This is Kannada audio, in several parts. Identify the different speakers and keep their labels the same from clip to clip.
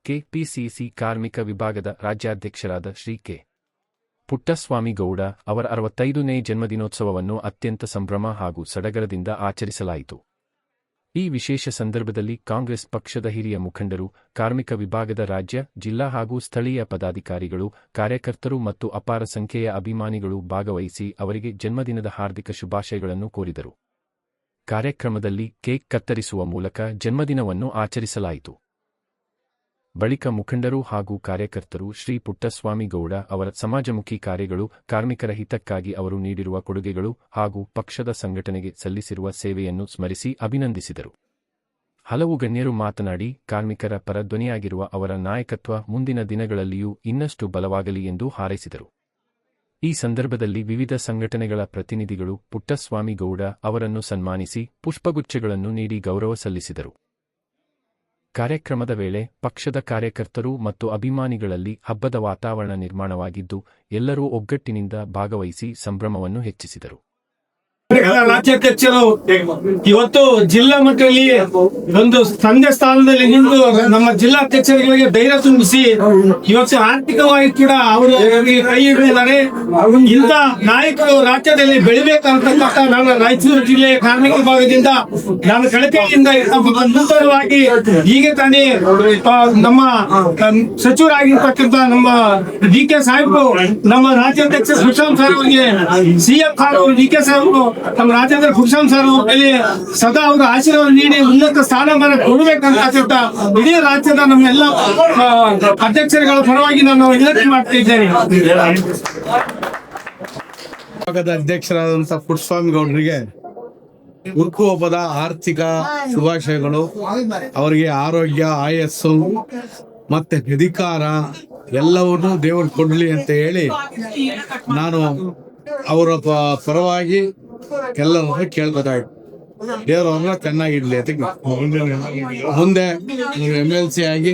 Speaker 1: ಕೆಪಿಸಿಸಿ ಕಾರ್ಮಿಕ ವಿಭಾಗದ ರಾಜ್ಯಾಧ್ಯಕ್ಷರಾದ ಶ್ರೀ ಕೆ. ಪುಟ್ಟಸ್ವಾಮಿ ಗೌಡ ಅವರ 65ನೇ ಜನ್ಮದಿನೋತ್ಸವವನ್ನು ಅತ್ಯಂತ ಸಂಭ್ರಮ ಹಾಗೂ ಸಡಗರದಿಂದ ಆಚರಿಸಲಾಯಿತು. ಈ ವಿಶೇಷ ಸಂದರ್ಭದಲ್ಲಿ ಕಾಂಗ್ರೆಸ್ ಪಕ್ಷದ ಹಿರಿಯ ಮುಖಂಡರು, ಕಾರ್ಮಿಕ ವಿಭಾಗದ ರಾಜ್ಯ, ಜಿಲ್ಲಾ ಹಾಗೂ ಸ್ಥಳೀಯ ಪದಾಧಿಕಾರಿಗಳು, ಕಾರ್ಯಕರ್ತರು ಮತ್ತು ಅಪಾರ ಸಂಖ್ಯೆಯ ಅಭಿಮಾನಿಗಳು ಭಾಗವಹಿಸಿ ಅವರಿಗೆ ಜನ್ಮದಿನದ ಹಾರ್ದಿಕ ಶುಭಾಶಯಗಳನ್ನು ಕೋರಿದರು. ಕಾರ್ಯಕ್ರಮದಲ್ಲಿ ಕೇಕ್ ಕತ್ತರಿಸುವ ಮೂಲಕ ಜನ್ಮದಿನವನ್ನು ಆಚರಿಸಲಾಯಿತು. ಬಳಿಕ ಮುಖಂಡರು ಹಾಗೂ ಕಾರ್ಯಕರ್ತರು ಶ್ರೀ ಪುಟ್ಟಸ್ವಾಮಿ ಗೌಡ ಅವರ ಸಮಾಜಮುಖಿ ಕಾರ್ಯಗಳು, ಕಾರ್ಮಿಕರ ಹಿತಕ್ಕಾಗಿ ಅವರು ನೀಡಿರುವ ಕೊಡುಗೆಗಳು ಹಾಗೂ ಪಕ್ಷದ ಸಂಘಟನೆಗೆ ಸಲ್ಲಿಸಿರುವ ಸೇವೆಯನ್ನು ಸ್ಮರಿಸಿ ಅಭಿನಂದಿಸಿದರು. ಹಲವು ಗಣ್ಯರು ಮಾತನಾಡಿ ಕಾರ್ಮಿಕರ ಪರ ಧ್ವನಿಯಾಗಿರುವ ಅವರ ನಾಯಕತ್ವ ಮುಂದಿನ ದಿನಗಳಲ್ಲಿಯೂ ಇನ್ನಷ್ಟು ಬಲವಾಗಲಿ ಎಂದು ಹಾರೈಸಿದರು. ಈ ಸಂದರ್ಭದಲ್ಲಿ ವಿವಿಧ ಸಂಘಟನೆಗಳ ಪ್ರತಿನಿಧಿಗಳು ಪುಟ್ಟಸ್ವಾಮಿ ಗೌಡ ಅವರನ್ನು ಸನ್ಮಾನಿಸಿ ಪುಷ್ಪಗುಚ್ಛಗಳನ್ನು ನೀಡಿ ಗೌರವ ಸಲ್ಲಿಸಿದರು. ಕಾರ್ಯಕ್ರಮದ ವೇಳೆ ಪಕ್ಷದ ಕಾರ್ಯಕರ್ತರು ಮತ್ತು ಅಭಿಮಾನಿಗಳಲ್ಲಿ ಹಬ್ಬದ ವಾತಾವರಣ ನಿರ್ಮಾಣವಾಗಿದ್ದು, ಎಲ್ಲರೂ ಒಗ್ಗಟ್ಟಿನಿಂದ ಭಾಗವಹಿಸಿ ಸಂಭ್ರಮವನ್ನು ಹೆಚ್ಚಿಸಿದರು.
Speaker 2: ರಾಜ್ಯಾಧ್ಯಕ್ಷರು ಇವತ್ತು ಜಿಲ್ಲಾ ಮಟ್ಟದಲ್ಲಿ ಒಂದು ತಂದೆ ಸ್ಥಾನದಲ್ಲಿ ನಿಂತು ನಮ್ಮ ಜಿಲ್ಲಾಧ್ಯಕ್ಷರುಗಳಿಗೆ ಧೈರ್ಯ ತುಂಬಿಸಿ ಇವತ್ತು ಆರ್ಥಿಕವಾಗಿ ಕೂಡ ಅವರು ಕೈ ಹಿಡಿದಿದ್ದಾರೆ. ಇಂಥ ನಾಯಕರು ರಾಜ್ಯದಲ್ಲಿ ಬೆಳಿಬೇಕಂತಕ್ಕಂಥ ನಾನು ರಾಯಚೂರು ಜಿಲ್ಲೆಯ ಕಾರ್ಮಿಕ ವಿಭಾಗದಿಂದ ನಾನು ಕಳಕಳಿಯಿಂದ ನೂತನವಾಗಿ ಹೀಗೆ ತಾನೇ ನಮ್ಮ ಸಚಿವರಾಗಿರ್ತಕ್ಕಂಥ ನಮ್ಮ ಡಿ.ಕೆ. ಸಾಹೇಬರು, ನಮ್ಮ ರಾಜ್ಯಾಧ್ಯಕ್ಷ ಸುಶಾಂತ್ ಸರ್ ಅವರಿಗೆ, ಸಿಎಂ ಖಾನ್ ಅವರು, ಡಿ.ಕೆ. ಸಾಹೇಬರು ನಮ್ಮ ರಾಜ್ಯದ ಕುಶಾಂತ್ ಸರ್ ಅವರಲ್ಲಿ ಸದಾ ಅವರು ಆಶೀರ್ವಾದ ನೀಡಿ ಉನ್ನತ ಸ್ಥಾನಮಾನ ಕೊಡಬೇಕಂತ ಇಡೀ ರಾಜ್ಯದ ನಮ್ಮೆಲ್ಲ ಅಧ್ಯಕ್ಷರುಗಳ ಪರವಾಗಿ ನಾನು ವಿನಂತಿ ಮಾಡ್ತಾ ಇದ್ದೇನೆ.
Speaker 3: ಅಧ್ಯಕ್ಷರಾದಂತಹ ಪುಟ್ಟಸ್ವಾಮಿ ಗೌಡರಿಗೆ ಹುಟ್ಟುಹಬ್ಬದ ಆರ್ಥಿಕ ಶುಭಾಶಯಗಳು. ಅವರಿಗೆ ಆರೋಗ್ಯ, ಆಯಸ್ಸು ಮತ್ತೆ ಅಧಿಕಾರ ಎಲ್ಲವನ್ನೂ ದೇವರು ಕೊಡ್ಲಿ ಅಂತ ಹೇಳಿ ನಾನು ಅವರ ಪರವಾಗಿ ಎಲ್ಲರನ್ನು ಕೇಳ್ಬೇಕಾಯ್ತು. ದೇವರವ್ರನ್ನ ಚೆನ್ನಾಗಿಡ್ಲಿ ಅಂತ ಮುಂದೆ MLC ಆಗಿ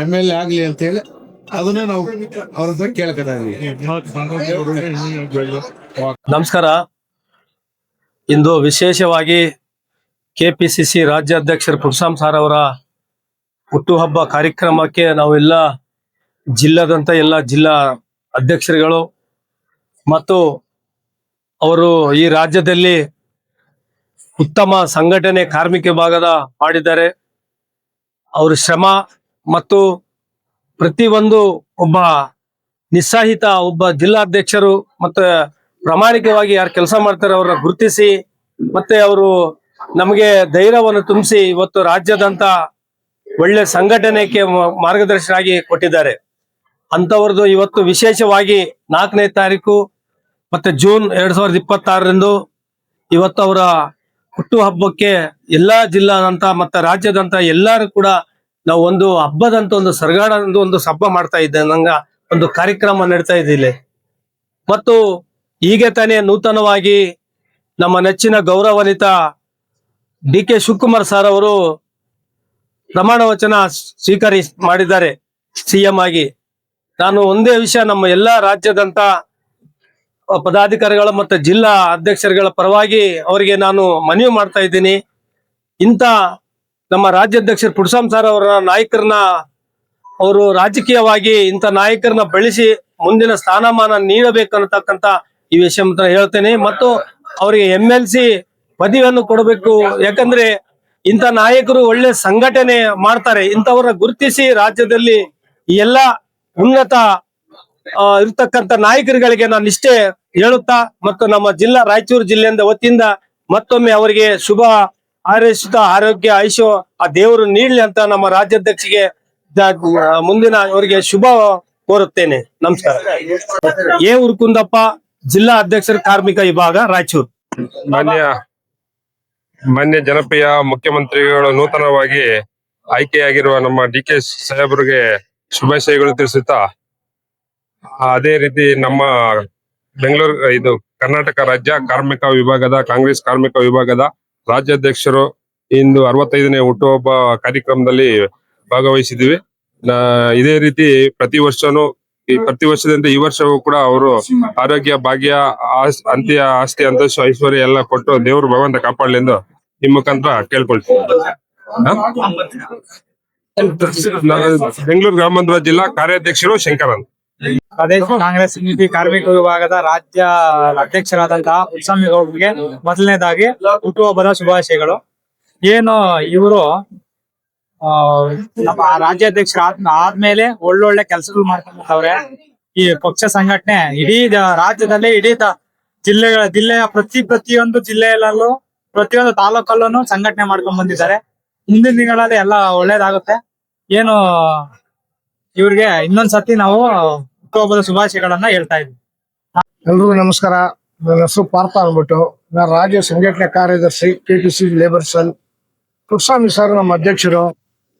Speaker 3: MLA ಆಗ್ಲಿ ಅಂತ ಹೇಳಿ ಅದನ್ನೇ ನಾವು ಅವ್ರ ಹತ್ರ ಕೇಳ್ಕೊತಾ ಇದ್ದೀವಿ.
Speaker 4: ನಮಸ್ಕಾರ. ಇಂದು ವಿಶೇಷವಾಗಿ ಕೆಪಿಸಿಸಿ ರಾಜ್ಯಾಧ್ಯಕ್ಷರು ಪುಟ್ಟಸ್ವಾಮಿ ಸಾರ್ ಅವರ ಹುಟ್ಟುಹಬ್ಬ ಕಾರ್ಯಕ್ರಮಕ್ಕೆ ನಾವೆಲ್ಲ ಜಿಲ್ಲಾದಂತ ಎಲ್ಲ ಜಿಲ್ಲಾ ಅಧ್ಯಕ್ಷರುಗಳು ಮತ್ತು ಅವರು ಈ ರಾಜ್ಯದಲ್ಲಿ ಉತ್ತಮ ಸಂಘಟನೆ ಕಾರ್ಮಿಕ ವಿಭಾಗದ ಮಾಡಿದ್ದಾರೆ. ಅವರ ಶ್ರಮ ಮತ್ತು ಪ್ರತಿಯೊಂದು ಒಬ್ಬ ನಿಸ್ಸಾಹಿತ ಒಬ್ಬ ಜಿಲ್ಲಾಧ್ಯಕ್ಷರು ಮತ್ತೆ ಪ್ರಾಮಾಣಿಕವಾಗಿ ಯಾರು ಕೆಲಸ ಮಾಡ್ತಾರೆ ಅವರನ್ನ ಗುರುತಿಸಿ ಮತ್ತೆ ಅವರು ನಮಗೆ ಧೈರ್ಯವನ್ನು ತುಂಬಿಸಿ ಇವತ್ತು ರಾಜ್ಯದಂತ ಒಳ್ಳೆ ಸಂಘಟನೆಗೆ ಮಾರ್ಗದರ್ಶನಾಗಿ ಕೊಟ್ಟಿದ್ದಾರೆ. ಅಂತವರದು ಇವತ್ತು ವಿಶೇಷವಾಗಿ 4ನೇ ತಾರೀಕು ಮತ್ತೆ ಜೂನ್ 2026ರಂದು ಇವತ್ತು ಅವರ ಹುಟ್ಟುಹಬ್ಬಕ್ಕೆ ಎಲ್ಲಾ ಜಿಲ್ಲಾದಂತ ಮತ್ತೆ ರಾಜ್ಯದಂತ ಎಲ್ಲರೂ ಕೂಡ ನಾವು ಒಂದು ಹಬ್ಬದಂತ ಒಂದು ಸರಗಾಡಂತ ಒಂದು ಹಬ್ಬ ಮಾಡ್ತಾ ಇದ್ದೆ ನಂಗ ಒಂದು ಕಾರ್ಯಕ್ರಮ ನಡೀತಾ ಇದ್ದಿಲ್ಲ. ಮತ್ತು ಹೀಗೆ ತಾನೇ ನೂತನವಾಗಿ ನಮ್ಮ ನೆಚ್ಚಿನ ಗೌರವಾನ್ವಿತ ಡಿ.ಕೆ. ಶಿವಕುಮಾರ್ ಸರ್ ಅವರು ಪ್ರಮಾಣ ವಚನ ಸ್ವೀಕಾರಿ ಮಾಡಿದ್ದಾರೆ ಸಿಎಂ ಆಗಿ. ನಾನು ಒಂದೇ ವಿಷಯ ನಮ್ಮ ಎಲ್ಲಾ ರಾಜ್ಯದಂತ ಪದಾಧಿಕಾರಿಗಳ ಮತ್ತು ಜಿಲ್ಲಾ ಅಧ್ಯಕ್ಷರುಗಳ ಪರವಾಗಿ ಅವರಿಗೆ ನಾನು ಮನವಿ ಮಾಡ್ತಾ ಇದ್ದೀನಿ. ಇಂಥ ನಮ್ಮ ರಾಜ್ಯಾಧ್ಯಕ್ಷರು ಪುಟ್ಟಸ್ವಾಮಿ ಸಾರ್ ಅವರ ನಾಯಕರನ್ನ ಅವರು ರಾಜಕೀಯವಾಗಿ ಇಂಥ ನಾಯಕರನ್ನ ಬೆಳೆಸಿ ಮುಂದಿನ ಸ್ಥಾನಮಾನ ನೀಡಬೇಕನ್ನತಕ್ಕಂಥ ಈ ವಿಷಯ ಹೇಳ್ತೇನೆ. ಮತ್ತು ಅವರಿಗೆ MLC ಪದವಿಯನ್ನು ಕೊಡಬೇಕು. ಯಾಕಂದ್ರೆ ಇಂಥ ನಾಯಕರು ಒಳ್ಳೆ ಸಂಘಟನೆ ಮಾಡ್ತಾರೆ. ಇಂಥವ್ರನ್ನ ಗುರುತಿಸಿ ರಾಜ್ಯದಲ್ಲಿ ಎಲ್ಲ ಉನ್ನತ ಇರ್ತಕ್ಕಂಥ ನಾಯಕರುಗಳಿಗೆ ನಾನು ಇಷ್ಟೇ ಹೇಳುತ್ತಾ ಮತ್ತು ನಮ್ಮ ಜಿಲ್ಲಾ ರಾಯಚೂರು ಜಿಲ್ಲೆಯಿಂದ ವತಿಯಿಂದ ಮತ್ತೊಮ್ಮೆ ಅವರಿಗೆ ಶುಭ ಹಾರೈಸುತ್ತಾ ಆರೋಗ್ಯ ಆಯುಷ್ಯ ಆ ದೇವರು ನೀಡಲಿ ಅಂತ ನಮ್ಮ ರಾಜ್ಯಾಧ್ಯಕ್ಷಿಗೆ ಮುಂದಿನ ಅವರಿಗೆ ಶುಭ ಕೋರುತ್ತೇನೆ. ನಮಸ್ಕಾರ. ಎ ಉರ್ಕುಂದಪ್ಪ, ಜಿಲ್ಲಾ ಅಧ್ಯಕ್ಷರ ಕಾರ್ಮಿಕ ವಿಭಾಗ, ರಾಯಚೂರು.
Speaker 5: ಮಾನ್ಯ ಜನಪ್ರಿಯ ಮುಖ್ಯಮಂತ್ರಿಗಳು ನೂತನವಾಗಿ ಆಯ್ಕೆಯಾಗಿರುವ ನಮ್ಮ ಡಿ.ಕೆ. ಸಾಹೇಬರಿಗೆ ಶುಭಾಶಯಗಳು ತಿಳಿಸುತ್ತಾ, ಅದೇ ರೀತಿ ನಮ್ಮ ಬೆಂಗಳೂರು ಕರ್ನಾಟಕ ರಾಜ್ಯ ಕಾರ್ಮಿಕ ವಿಭಾಗದ ಕಾಂಗ್ರೆಸ್ ಕಾರ್ಮಿಕ ವಿಭಾಗದ ರಾಜ್ಯಾಧ್ಯಕ್ಷರು ಇಂದು 65ನೇ ಹುಟ್ಟುಹಬ್ಬ ಕಾರ್ಯಕ್ರಮದಲ್ಲಿ ಭಾಗವಹಿಸಿದ್ವಿ. ಇದೇ ರೀತಿ ಪ್ರತಿ ವರ್ಷದಂತೆ ಈ ವರ್ಷವೂ ಕೂಡ ಅವರು ಆರೋಗ್ಯ, ಭಾಗ್ಯ, ಅಂತ್ಯ ಆಸ್ತಿ, ಅಂತಸ್ತು, ಐಶ್ವರ್ಯ ಎಲ್ಲ ಕೊಟ್ಟು ದೇವರು ಭಗವಂತ ಕಾಪಾಡಲಿ ಎಂದು ನಿಮ್ಮ ಮುಖಾಂತರ ಕೇಳ್ಕೊಳ್ತೀವಿ. ಬೆಂಗಳೂರು ಗ್ರಾಮಾಂತರ ಜಿಲ್ಲಾ ಕಾರ್ಯಾಧ್ಯಕ್ಷರು ಶಂಕರನ್.
Speaker 6: ಪ್ರದೇಶ ಕಾಂಗ್ರೆಸ್ ಸಮಿತಿ ಕಾರ್ಮಿಕ ವಿಭಾಗದ ರಾಜ್ಯ ಅಧ್ಯಕ್ಷರಾದಂತಹ ಉತ್ಸಮಿ ಗೌಡ್ರಿಗೆ ಮೊದಲನೇದಾಗಿ ಹುಟ್ಟುಹಬ್ಬದ ಶುಭಾಶಯಗಳು. ಏನು ಇವರು ನಮ್ಮ ರಾಜ್ಯಾಧ್ಯಕ್ಷರ ಆದ್ಮೇಲೆ ಒಳ್ಳೊಳ್ಳೆ ಕೆಲಸಗಳು ಮಾಡ್ಕೊಂಡ್ಬರ್ತಾವ್ರೆ. ಈ ಪಕ್ಷ ಸಂಘಟನೆ ಇಡೀ ರಾಜ್ಯದಲ್ಲೇ ಇಡೀ ಜಿಲ್ಲೆಯ ಪ್ರತಿಯೊಂದು ಜಿಲ್ಲೆಯಲ್ಲೂ ಪ್ರತಿಯೊಂದು ತಾಲೂಕಲ್ಲೂ ಸಂಘಟನೆ ಮಾಡ್ಕೊಂಡ್ ಬಂದಿದ್ದಾರೆ. ಮುಂದಿನ ದಿನಗಳಲ್ಲಿ ಎಲ್ಲ ಒಳ್ಳೇದಾಗುತ್ತೆ. ಏನು ಇವ್ರಿಗೆ ಇನ್ನೊಂದ್ಸತಿ ನಾವು ಹುಟ್ಟುಹಬ್ಬದ ಶುಭಾಶಯಗಳನ್ನ ಹೇಳ್ತಾ ಇದ್ವಿ.
Speaker 7: ಎಲ್ರಿಗೂ ನಮಸ್ಕಾರ. ನನ್ನ ಹೆಸರು ಪಾರ್ಥ ಅಂದ್ಬಿಟ್ಟು, ನಾನು ರಾಜ್ಯ ಸಂಘಟನೆ ಕಾರ್ಯದರ್ಶಿ KPC ಲೇಬರ್ ಸೆಲ್. ಕುಸ್ವಾಮಿ ಸರ್ ನಮ್ಮ ಅಧ್ಯಕ್ಷರು,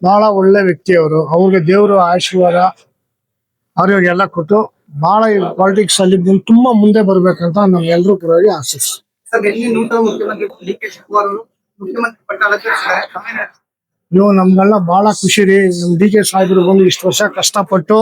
Speaker 7: ಬಹಳ ಒಳ್ಳೆ ವ್ಯಕ್ತಿ ಅವರು. ಅವ್ರಿಗೆ ದೇವರು ಆಶೀರ್ವಾದ ಅವ್ರಿಗೆಲ್ಲ ಕೊಟ್ಟು ಬಹಳ ಪಾಲಿಟಿಕ್ಸ್ ಅಲ್ಲಿ ತುಂಬಾ ಮುಂದೆ ಬರ್ಬೇಕಂತ ನಾವು ಎಲ್ರೂ ಪರವಾಗಿ ಆಶಿಸ್ತೀವಿ. ಇವು ನಮ್ಗೆಲ್ಲ ಬಹಳ ಖುಷಿ ರೀ. ನಮ್ DK ಸಾಹೇಬರು ಬಂದು ಇಷ್ಟು ವರ್ಷ ಕಷ್ಟಪಟ್ಟು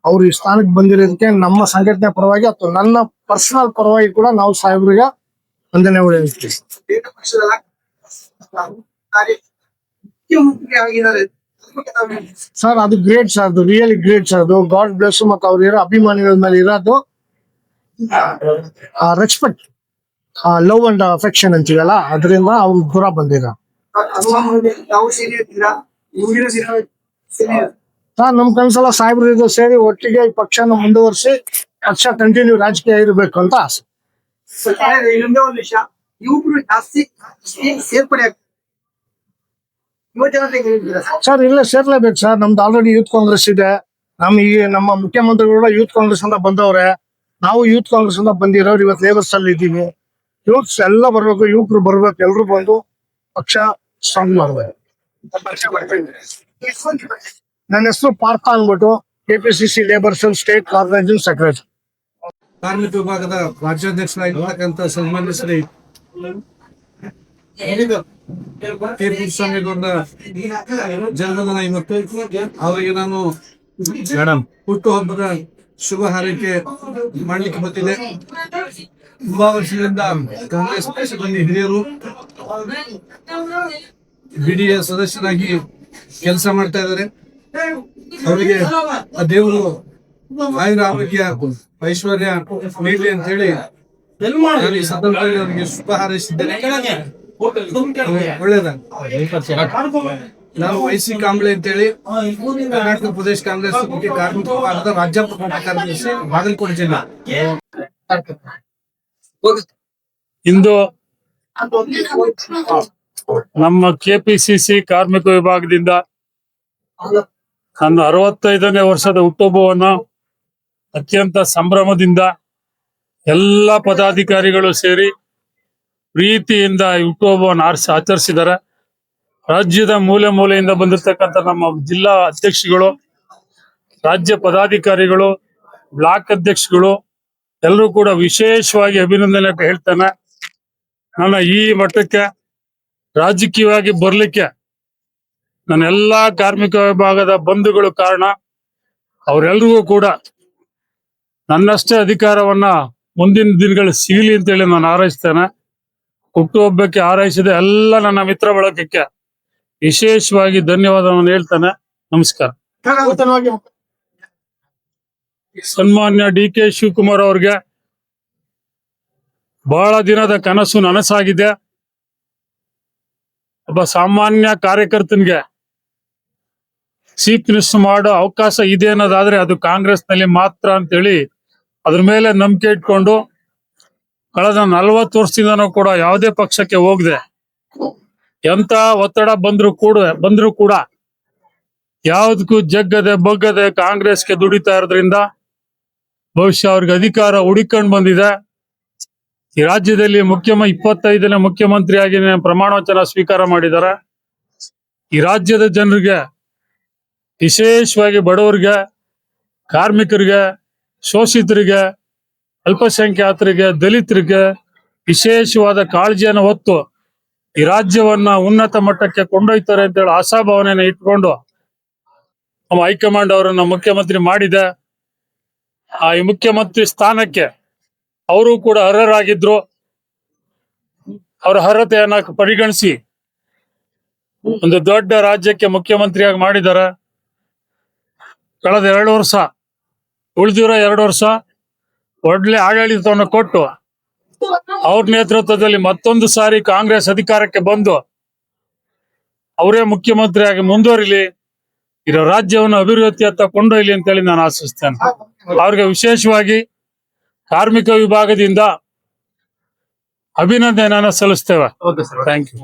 Speaker 7: ಅವ್ರು ಈ ಸ್ಥಾನಕ್ಕೆ ಬಂದಿರೋದಕ್ಕೆ ನಮ್ಮ ಸಂಘಟನೆ ಪರವಾಗಿ ಅಥವಾ ನನ್ನ ಪರ್ಸನಲ್ ಪರವಾಗಿ ಕೂಡ ನಾವು ಸಾಹೇಬ್ರಿಗೆ ವಂದನೆಗಳು ಹೇಳ್ತೀವಿ. ಸರ್ ಅದು ಗ್ರೇಟ್ ಸರ್, ಅದು ರಿಯಲಿ ಗ್ರೇಟ್ ಸರ್. ಅದು ಗಾಡ್ ಬ್ಲೆಸ್. ಮತ್ತು ಅವ್ರು ಇರೋ ಅಭಿಮಾನಿಗಳ ಮೇಲೆ ಇರೋದು ರೆಸ್ಪೆಕ್ಟ್, ಲವ್ ಅಂಡ್ ಅಫೆಕ್ಷನ್ ಅಂತೀವಲ್ಲ, ಅದರಿಂದ ಅವ್ರು ದೂರ ಬಂದಿರ. ಸರ್ ನಮ್ ಕನ್ಸಲ ಸಾಹೇಬ್ರು ಇದು ಸೇರಿ ಒಟ್ಟಿಗೆ ಈ ಪಕ್ಷನ ಮುಂದುವರಿಸಿ ಪಕ್ಷ ಕಂಟಿನ್ಯೂ ರಾಜಕೀಯ ಇರಬೇಕು ಅಂತ ಆಸೆ. ಸರ್ ಇಲ್ಲೇ ಸೇರ್ಲೇಬೇಕು ಸರ್. ನಮ್ದು ಆಲ್ರೆಡಿ ಯೂತ್ ಕಾಂಗ್ರೆಸ್ ಇದೆ. ನಮ್ಮ ಮುಖ್ಯಮಂತ್ರಿಗಳು ಯೂತ್ ಕಾಂಗ್ರೆಸ್ ಅಂತ ಬಂದವ್ರೆ. ನಾವು ಯೂತ್ ಕಾಂಗ್ರೆಸ್ ಅಂತ ಬಂದಿರೋರು ಇವತ್ತು ಲೇಬರ್ಸ್ ಅಲ್ಲಿ ಇದ್ದೀವಿ. ಯೂತ್ಸ್ ಎಲ್ಲ ಬರ್ಬೇಕು, ಯುವಕರು ಬರ್ಬೇಕು, ಎಲ್ರು ಬಂದು ಪಕ್ಷ ಸ್ಟ್ರಾಂಗ್ ಮಾಡ್ಬೇಕು. ನನ್ನ ಹೆಸರು ಪಾರ್ಥ ಅಂದ್ಬಿಟ್ಟು, KPCC labour cell state organising secretary.
Speaker 3: ಕಾರ್ಮಿಕ ವಿಭಾಗದ ರಾಜ್ಯಾಧ್ಯಕ್ಷರಾಗಿರ್ತಕ್ಕಂಥ ಸನ್ಮಾನ್ಯ ಶ್ರೀ ಕೆ ಪುಟ್ಟಸ್ವಾಮಿಗೌಡ ಜನ್ಮದಿನ ಇವತ್ತು. ಅವರಿಗೆ ನಾನು ಹುಟ್ಟುಹಬ್ಬದ ಶುಭ ಹಾರೈಕೆ ಮಾಡ್ಲಿಕ್ಕೆ ಬಂದಿದೆ. ತುಂಬಾ ವರ್ಷದಿಂದ ಕಾಂಗ್ರೆಸ್ ಪಕ್ಷದಲ್ಲಿ ಹಿರಿಯರು, BDA ಸದಸ್ಯರಾಗಿ ಕೆಲಸ ಮಾಡ್ತಾ ಇದ್ದಾರೆ. ಅವರಿಗೆ ಆ ದೇವರು ಆಯುರ ಆರೋಗ್ಯ ಐಶ್ವರ್ಯ ನೀಡಲಿ ಅಂತ ಹೇಳಿ ನಾನು ಈ ಸಂದರ್ಭದಲ್ಲಿ ಅವರಿಗೆ ಶುಭ ಹಾರೈಸಿದ್ದೇನೆ. ಒಳ್ಳೇದ. ನಾನು YC ಕಾಂಬ್ಳೆ ಅಂತೇಳಿ ಕರ್ನಾಟಕ ಪ್ರದೇಶ ಕಾಂಗ್ರೆಸ್ ಕಾರ್ಮಿಕ ವಿಭಾಗದ ರಾಜ್ಯ ಪ್ರಧಾನ ಕಾರ್ಯದರ್ಶಿ, ಬಾಗಲಕೋಟೆ ಜಿಲ್ಲಾ.
Speaker 8: ಇಂದು ನಮ್ಮ KPCC ಕಾರ್ಮಿಕ ವಿಭಾಗದಿಂದ ನನ್ನ 65ನೇ ವರ್ಷದ ಹುಟ್ಟುಹಬ್ಬವನ್ನು ಅತ್ಯಂತ ಸಂಭ್ರಮದಿಂದ ಎಲ್ಲ ಪದಾಧಿಕಾರಿಗಳು ಸೇರಿ ಪ್ರೀತಿಯಿಂದ ಈ ಹುಟ್ಟುಹಬ್ಬವನ್ನು ಆಚರಿಸಿದ್ದಾರೆ. ರಾಜ್ಯದ ಮೂಲೆ ಮೂಲೆಯಿಂದ ಬಂದಿರತಕ್ಕಂಥ ನಮ್ಮ ಜಿಲ್ಲಾ ಅಧ್ಯಕ್ಷಗಳು, ರಾಜ್ಯ ಪದಾಧಿಕಾರಿಗಳು, ಬ್ಲಾಕ್ ಅಧ್ಯಕ್ಷಗಳು ಎಲ್ಲರೂ ಕೂಡ ವಿಶೇಷವಾಗಿ ಅಭಿನಂದನೆ ಹೇಳ್ತಾನೆ. ನನ್ನ ಈ ಮಟ್ಟಕ್ಕೆ ರಾಜಕೀಯವಾಗಿ ಬರ್ಲಿಕ್ಕೆ ನನ್ನ ಎಲ್ಲಾ ಕಾರ್ಮಿಕ ವಿಭಾಗದ ಬಂಧುಗಳು ಕಾರಣ. ಅವರೆಲ್ರಿಗೂ ಕೂಡ ನನ್ನಷ್ಟೇ ಅಧಿಕಾರವನ್ನ ಮುಂದಿನ ದಿನಗಳು ಸಿಗಲಿ ಅಂತೇಳಿ ನಾನು ಹಾರೈಸ್ತೇನೆ. ಹುಟ್ಟುಹಬ್ಬಕ್ಕೆ ಹಾರೈಸಿದ ಎಲ್ಲ ನನ್ನ ಮಿತ್ರ ಬಳಗಕ್ಕೆ ವಿಶೇಷವಾಗಿ ಧನ್ಯವಾದವನ್ನು ಹೇಳ್ತಾನೆ. ನಮಸ್ಕಾರ. ಸನ್ಮಾನ್ಯ DK ಶಿವಕುಮಾರ್ ಅವ್ರಿಗೆ ಬಹಳ ದಿನದ ಕನಸು ನನಸಾಗಿದೆ. ಒಬ್ಬ ಸಾಮಾನ್ಯ ಕಾರ್ಯಕರ್ತನಿಗೆ ಚೀಫ್ ಮಿನಿಸ್ಟರ್ ಮಾಡೋ ಅವಕಾಶ ಇದೆ ಅನ್ನೋದಾದ್ರೆ ಅದು ಕಾಂಗ್ರೆಸ್ ನಲ್ಲಿ ಮಾತ್ರ ಅಂತೇಳಿ ಅದ್ರ ಮೇಲೆ ನಂಬಿಕೆ ಇಟ್ಕೊಂಡು ಕಳೆದ 40 ವರ್ಷದಿಂದನೂ ಕೂಡ ಯಾವುದೇ ಪಕ್ಷಕ್ಕೆ ಹೋಗದೆ, ಎಂತ ಒತ್ತಡ ಬಂದ್ರು ಕೂಡ ಯಾವುದಕ್ಕೂ ಜಗ್ಗದೆ ಬಗ್ಗದೆ ಕಾಂಗ್ರೆಸ್ಗೆ ದುಡಿತಾ ಇರೋದ್ರಿಂದ ಬಹುಶಃ ಅವ್ರಿಗೆ ಅಧಿಕಾರ ಹುಡುಕೊಂಡು ಬಂದಿದೆ. ಈ ರಾಜ್ಯದಲ್ಲಿ 25ನೇ ಮುಖ್ಯಮಂತ್ರಿಯಾಗಿ ಪ್ರಮಾಣ ವಚನ ಸ್ವೀಕಾರ ಮಾಡಿದ್ದಾರೆ. ಈ ರಾಜ್ಯದ ಜನರಿಗೆ, ವಿಶೇಷವಾಗಿ ಬಡವರಿಗೆ, ಕಾರ್ಮಿಕರಿಗೆ, ಶೋಷಿತರಿಗೆ, ಅಲ್ಪಸಂಖ್ಯಾತರಿಗೆ, ದಲಿತರಿಗೆ ವಿಶೇಷವಾದ ಕಾಳಜಿಯನ್ನು ಹೊತ್ತು ಈ ರಾಜ್ಯವನ್ನ ಉನ್ನತ ಮಟ್ಟಕ್ಕೆ ಕೊಂಡೊಯ್ತಾರೆ ಅಂತೇಳಿ ಆಶಾಭಾವನೆಯನ್ನು ಇಟ್ಕೊಂಡು ನಮ್ಮ ಹೈಕಮಾಂಡ್ ಅವರನ್ನ ಮುಖ್ಯಮಂತ್ರಿ ಮಾಡಿದೆ. ಈ ಮುಖ್ಯಮಂತ್ರಿ ಸ್ಥಾನಕ್ಕೆ ಅವರು ಕೂಡ ಅರ್ಹರಾಗಿದ್ರು. ಅವರ ಅರ್ಹತೆಯನ್ನ ಪರಿಗಣಿಸಿ ಒಂದು ದೊಡ್ಡ ರಾಜ್ಯಕ್ಕೆ ಮುಖ್ಯಮಂತ್ರಿಯಾಗಿ ಮಾಡಿದ್ದಾರೆ. ಕಳೆದ 2 ವರ್ಷ, ಉಳಿದಿರೋ 2 ವರ್ಷ ಒಳ್ಳೆ ಆಡಳಿತವನ್ನು ಕೊಟ್ಟು ಅವ್ರ ನೇತೃತ್ವದಲ್ಲಿ ಮತ್ತೊಂದು ಸಾರಿ ಕಾಂಗ್ರೆಸ್ ಅಧಿಕಾರಕ್ಕೆ ಬಂದು ಅವರೇ ಮುಖ್ಯಮಂತ್ರಿಯಾಗಿ ಮುಂದುವರಿಲಿ, ಇರೋ ರಾಜ್ಯವನ್ನು ಅಭಿವೃದ್ಧಿಯತ್ತ ಕೊಂಡೊಯ್ಯಲಿ ಅಂತೇಳಿ ನಾನು ಆಶಿಸ್ತೇನೆ. ಅವ್ರಿಗೆ ವಿಶೇಷವಾಗಿ ಕಾರ್ಮಿಕ ವಿಭಾಗದಿಂದ ಅಭಿನಂದನೆಯನ್ನು ಸಲ್ಲಿಸ್ತೇವೆ. Thank you.